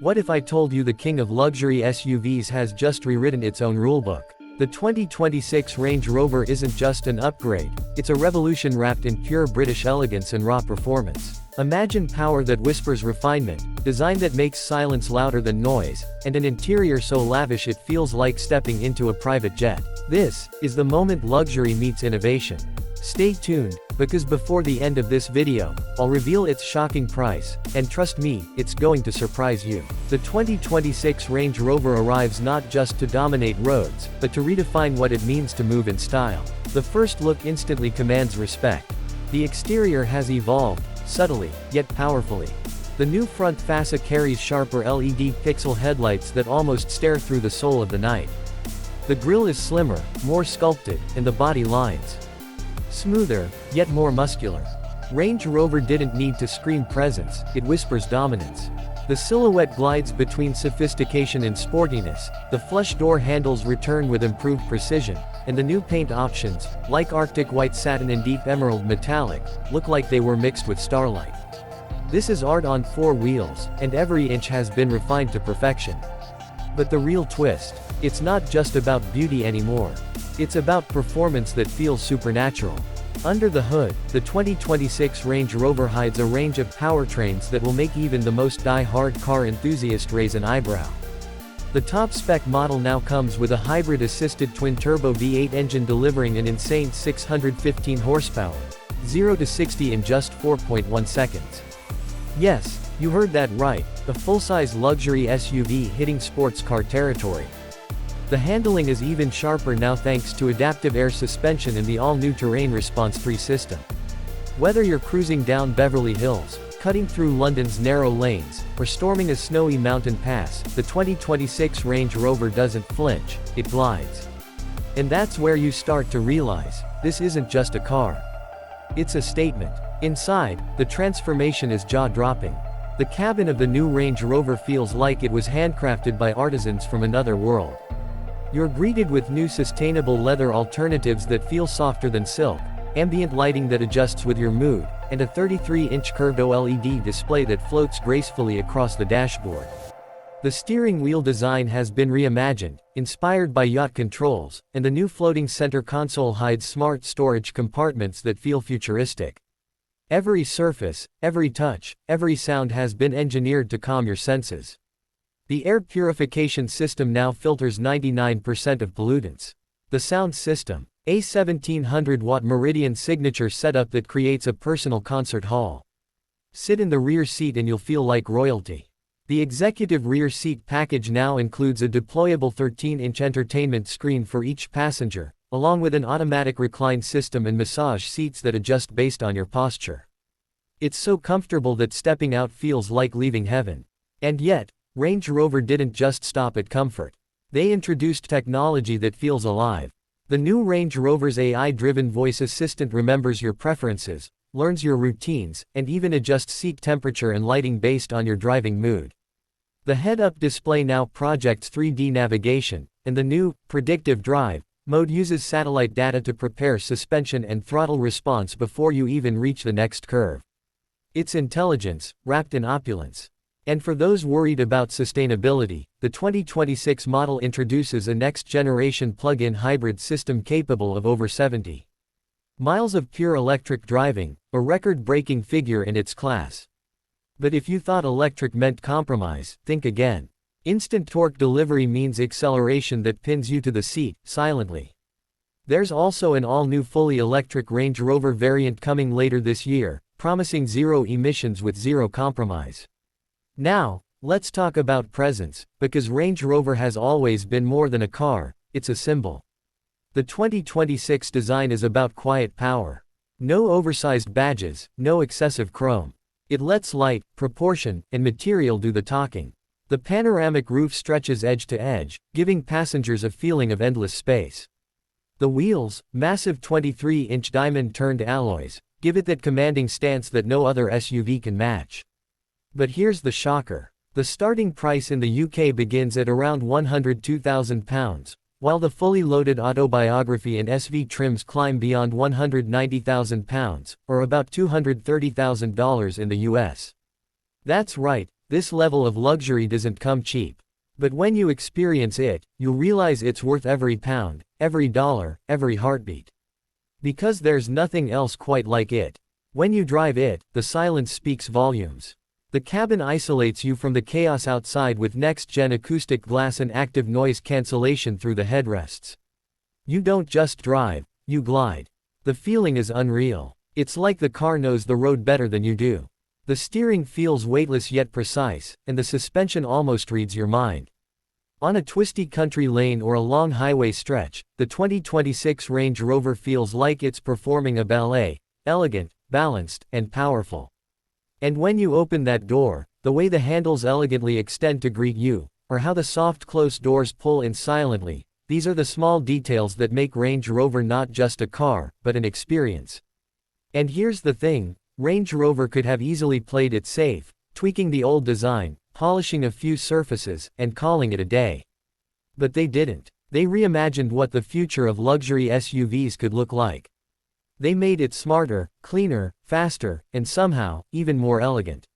What if I told you the king of luxury SUVs has just rewritten its own rulebook? The 2026 Range Rover isn't just an upgrade, it's a revolution wrapped in pure British elegance and raw performance. Imagine power that whispers refinement, design that makes silence louder than noise, and an interior so lavish it feels like stepping into a private jet. This is the moment luxury meets innovation. Stay tuned, because before the end of this video, I'll reveal its shocking price, and trust me, it's going to surprise you. The 2026 Range Rover arrives not just to dominate roads, but to redefine what it means to move in style. The first look instantly commands respect. The exterior has evolved, subtly, yet powerfully. The new front fascia carries sharper LED pixel headlights that almost stare through the soul of the night. The grille is slimmer, more sculpted, and the body lines smoother, yet more muscular. Range Rover didn't need to scream presence, it whispers dominance. The silhouette glides between sophistication and sportiness, the flush door handles return with improved precision, and the new paint options, like Arctic white satin and deep emerald metallic, look like they were mixed with starlight. This is art on four wheels, and every inch has been refined to perfection. But the real twist, it's not just about beauty anymore. It's about performance that feels supernatural. Under the hood, the 2026 Range Rover hides a range of powertrains that will make even the most die-hard car enthusiast raise an eyebrow. The top-spec model now comes with a hybrid-assisted twin-turbo V8 engine delivering an insane 615 horsepower, 0 to 60 in just 4.1 seconds. Yes, you heard that right, a full-size luxury SUV hitting sports car territory. The handling is even sharper now thanks to adaptive air suspension and the all-new Terrain Response 3 system. Whether you're cruising down Beverly Hills, cutting through London's narrow lanes, or storming a snowy mountain pass, the 2026 Range Rover doesn't flinch, it glides. And that's where you start to realize, this isn't just a car. It's a statement. Inside, the transformation is jaw-dropping. The cabin of the new Range Rover feels like it was handcrafted by artisans from another world. You're greeted with new sustainable leather alternatives that feel softer than silk, ambient lighting that adjusts with your mood, and a 33-inch curved OLED display that floats gracefully across the dashboard. The steering wheel design has been reimagined, inspired by yacht controls, and the new floating center console hides smart storage compartments that feel futuristic. Every surface, every touch, every sound has been engineered to calm your senses. The air purification system now filters 99% of pollutants. The sound system, a 1700-watt Meridian signature setup that creates a personal concert hall. Sit in the rear seat and you'll feel like royalty. The executive rear seat package now includes a deployable 13-inch entertainment screen for each passenger, along with an automatic recline system and massage seats that adjust based on your posture. It's so comfortable that stepping out feels like leaving heaven. And yet, Range Rover didn't just stop at comfort. They introduced technology that feels alive. The new Range Rover's AI-driven voice assistant remembers your preferences, learns your routines, and even adjusts seat temperature and lighting based on your driving mood. The head-up display now projects 3D navigation, and the new predictive drive mode uses satellite data to prepare suspension and throttle response before you even reach the next curve. It's intelligence, wrapped in opulence. And for those worried about sustainability, the 2026 model introduces a next-generation plug-in hybrid system capable of over 70 miles of pure electric driving, a record-breaking figure in its class. But if you thought electric meant compromise, think again. Instant torque delivery means acceleration that pins you to the seat, silently. There's also an all-new fully electric Range Rover variant coming later this year, promising zero emissions with zero compromise. Now, let's talk about presence, because Range Rover has always been more than a car, it's a symbol. The 2026 design is about quiet power. No oversized badges, no excessive chrome. It lets light, proportion, and material do the talking. The panoramic roof stretches edge to edge, giving passengers a feeling of endless space. The wheels, massive 23-inch diamond-turned alloys, give it that commanding stance that no other SUV can match. But here's the shocker. The starting price in the UK begins at around £102,000, while the fully loaded autobiography and SV trims climb beyond £190,000, or about $230,000 in the US. That's right, This level of luxury doesn't come cheap. But when you experience it, you'll realize it's worth every pound, every dollar, every heartbeat. Because there's nothing else quite like it. When you drive it, the silence speaks volumes. The cabin isolates you from the chaos outside with next-gen acoustic glass and active noise cancellation through the headrests. You don't just drive, you glide. The feeling is unreal. It's like the car knows the road better than you do. The steering feels weightless yet precise, and the suspension almost reads your mind. On a twisty country lane or a long highway stretch, the 2026 Range Rover feels like it's performing a ballet, elegant, balanced, and powerful. And when you open that door, the way the handles elegantly extend to greet you, or how the soft close doors pull in silently, these are the small details that make Range Rover not just a car, but an experience. And here's the thing, Range Rover could have easily played it safe, tweaking the old design, polishing a few surfaces, and calling it a day. But they didn't. They reimagined what the future of luxury SUVs could look like. They made it smarter, cleaner, faster, and somehow, even more elegant.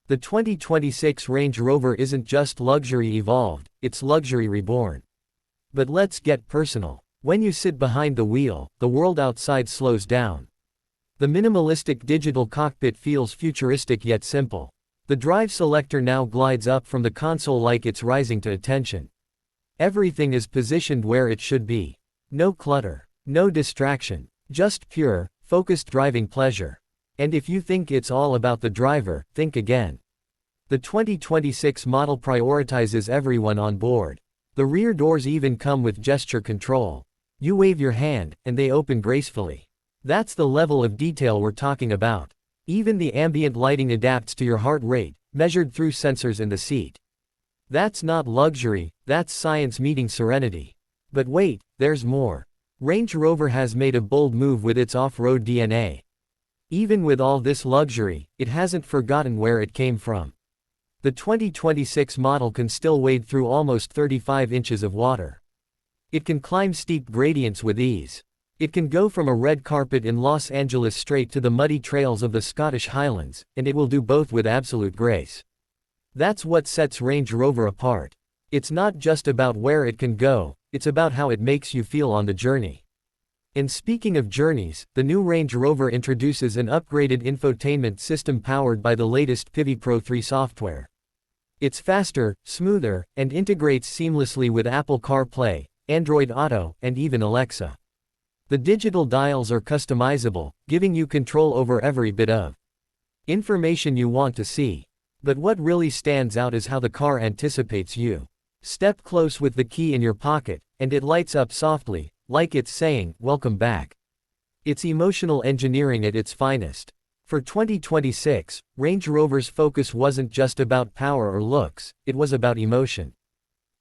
The 2026 Range Rover isn't just luxury evolved, it's luxury reborn. But let's get personal. When you sit behind the wheel, the world outside slows down. The minimalistic digital cockpit feels futuristic yet simple. The drive selector now glides up from the console like it's rising to attention. Everything is positioned where it should be. No clutter, no distraction, just pure, focused driving pleasure. And if you think it's all about the driver, think again. The 2026 model prioritizes everyone on board. The rear doors even come with gesture control. You wave your hand, and they open gracefully. That's the level of detail we're talking about. Even the ambient lighting adapts to your heart rate, measured through sensors in the seat. That's not luxury, that's science meeting serenity. But wait, there's more. Range Rover has made a bold move with its off-road DNA. Even with all this luxury, it hasn't forgotten where it came from. The 2026 model can still wade through almost 35 inches of water. It can climb steep gradients with ease. It can go from a red carpet in Los Angeles straight to the muddy trails of the Scottish Highlands, and it will do both with absolute grace. That's what sets Range Rover apart. It's not just about where it can go, it's about how it makes you feel on the journey. And speaking of journeys, the new Range Rover introduces an upgraded infotainment system powered by the latest Pivi Pro 3 software. It's faster, smoother, and integrates seamlessly with Apple CarPlay, Android Auto, and even Alexa. The digital dials are customizable, giving you control over every bit of information you want to see. But what really stands out is how the car anticipates you. Step close with the key in your pocket, and it lights up softly, like it's saying, "Welcome back." It's emotional engineering at its finest. For 2026, Range Rover's focus wasn't just about power or looks, it was about emotion.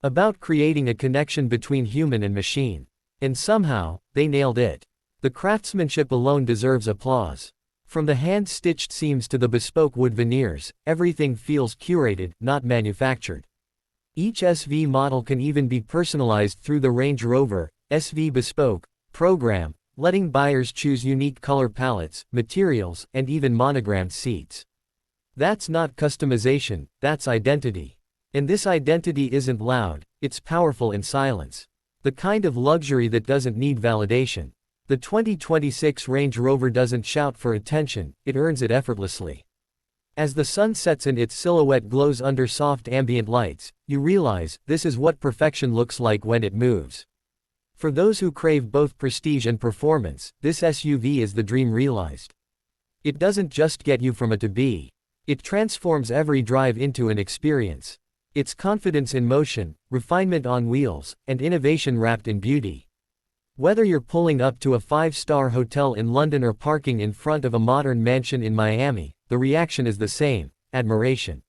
About creating a connection between human and machine. And somehow, they nailed it. The craftsmanship alone deserves applause. From the hand-stitched seams to the bespoke wood veneers, everything feels curated, not manufactured. Each SV model can even be personalized through the Range Rover SV Bespoke program, letting buyers choose unique color palettes, materials, and even monogrammed seats. That's not customization, that's identity. And this identity isn't loud, it's powerful in silence. The kind of luxury that doesn't need validation. The 2026 Range Rover doesn't shout for attention, it earns it effortlessly. As the sun sets and its silhouette glows under soft ambient lights, you realize, this is what perfection looks like when it moves. For those who crave both prestige and performance, this SUV is the dream realized. It doesn't just get you from A to B. It transforms every drive into an experience. It's confidence in motion, refinement on wheels, and innovation wrapped in beauty. Whether you're pulling up to a 5-star hotel in London or parking in front of a modern mansion in Miami, the reaction is the same: admiration.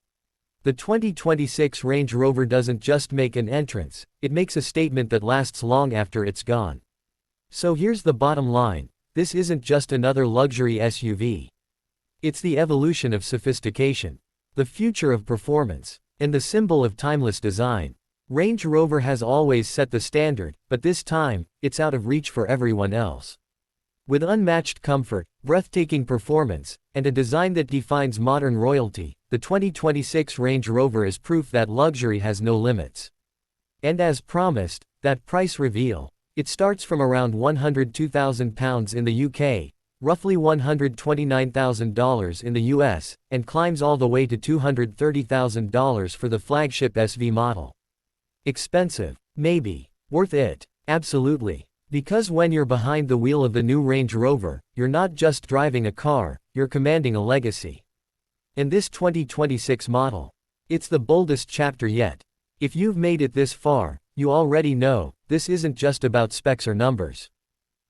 The 2026 Range Rover doesn't just make an entrance, it makes a statement that lasts long after it's gone. So here's the bottom line: this isn't just another luxury SUV. It's the evolution of sophistication, the future of performance, and the symbol of timeless design. Range Rover has always set the standard, but this time, it's out of reach for everyone else. With unmatched comfort, breathtaking performance, and a design that defines modern royalty, the 2026 Range Rover is proof that luxury has no limits. And as promised, that price reveal. It starts from around £102,000 in the UK, roughly $129,000 in the US, and climbs all the way to $230,000 for the flagship SV model. Expensive? Maybe. Worth it? Absolutely. Because when you're behind the wheel of the new Range Rover, you're not just driving a car, you're commanding a legacy. In this 2026 model, it's the boldest chapter yet. If you've made it this far, you already know, this isn't just about specs or numbers.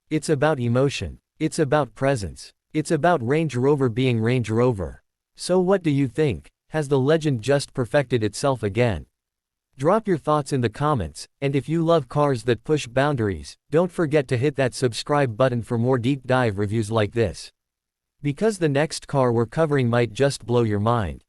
It's about emotion. It's about presence. It's about Range Rover being Range Rover. So what do you think? Has the legend just perfected itself again? Drop your thoughts in the comments, and if you love cars that push boundaries, don't forget to hit that subscribe button for more deep dive reviews like this. Because the next car we're covering might just blow your mind.